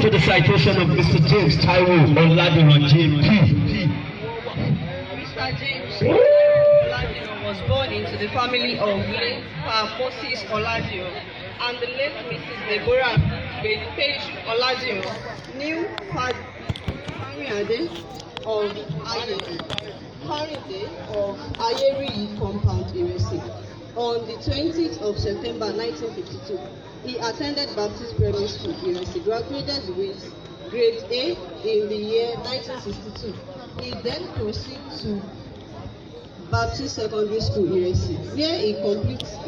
to the citation of Mr. James Taiwo Oladiran JP. Mr. James Oladiran was born into the family of late Pa Moses Oladiran and the late Mrs. Deborah Page Oladiran, new Farinde of Ayeri compound, Iresi. On the 20th of September 1952, he attended Baptist Primary School, Iresi, graduated with grade A in the year 1962. He then proceeded to Baptist Secondary School, Iresi, where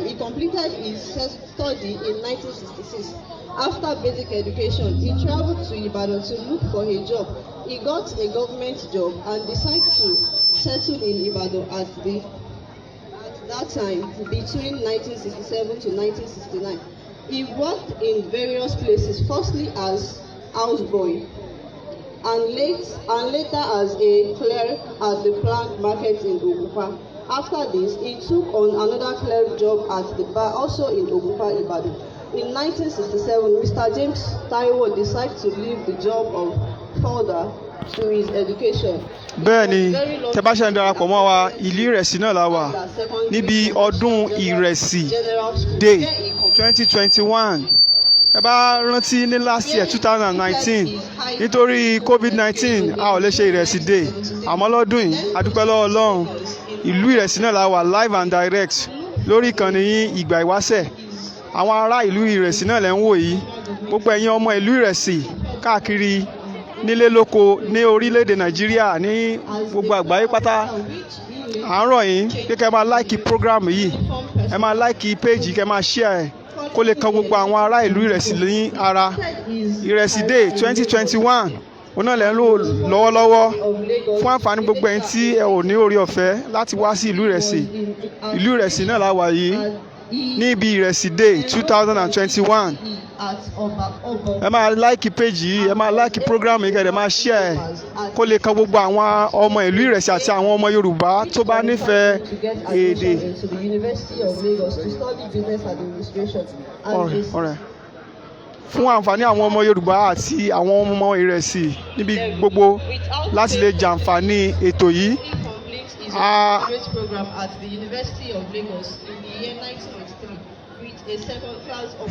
he completed his study in 1966. After basic education, he traveled to Ibadan to look for a job. He got a government job and decided to settle in Ibadan at that time, between 1967 to 1969. He worked in various places, firstly as houseboy and later as a clerk at the plant market in Ogunpa. After this, he took on another clerk job at the bar, also in Ogunpa, Ibadan. In 1967, Mr. James Taiwo decided to leave the job of further to his education. Bẹ́ẹ̀ni, tẹ́ bá ṣe ń darapọ̀ mọ́ wa, ìlú Ìrẹsì náà la wà níbi ọdún Ìrẹsì Day 2021. Ẹ bá rántí ní last year 2019 nítorí COVID-19 a ò lè ṣe Ìrẹsì Day, àmọ́ lọ́dún yìí a dúpẹ́ lọ́wọ́ Ọlọ́run, ìlú Ìrẹsì náà la wà live and direct lórí ìkànnì yín Ìgbà Ìwáṣẹ̀. Àwọn ará ìlú Ìrẹsì náà lẹ ń wò yìí, gbogbo ẹ̀yin ọmọ ìlú Ìrẹsì káàkiri nílé lóko ní orílẹ̀-èdè Nàìjíríà ní gbogbo àgbáyé pátá. À ń rọ̀ yín pé kẹ́ máa láìkì program yìí, ẹ máa láìkì page, kẹ́ máa share ẹ̀ kó lè kan gbogbo àwọn ará ìlú Ìrẹsì ní ara. Ìrẹsì Day 2021 òun náà lẹ́ ń lò lọ́wọ́lọ́wọ́ fún àǹfààní gbogbo ẹ̀yin tí ẹ ò ní orí ọ̀fẹ́ láti wá sí ìlú Ìrẹsì. Ìlú Ìrẹsì náà la wà yìí níbi Ìrẹsì Day 2021. Ẹ máa láìkì page yìí, ẹ máa láìkì program yìí, kẹ́ ẹ máa share ẹ̀ kó lè kan gbogbo àwọn ọmọ ìlú Ìrẹsì àti àwọn ọmọ Yorùbá tó bá nífẹ̀ẹ́ èdè. Ọ̀rẹ́ fún àǹfààní àwọn ọmọ Yorùbá àti àwọn ọmọ Ìrẹsì níbi gbogbo láti lè jàǹfààní ètò yìí. Program at the University of Lagos in the year 1983 with a second class of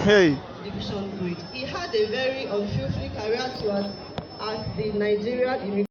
division grade. He had a very unfulfilling career at the Nigerian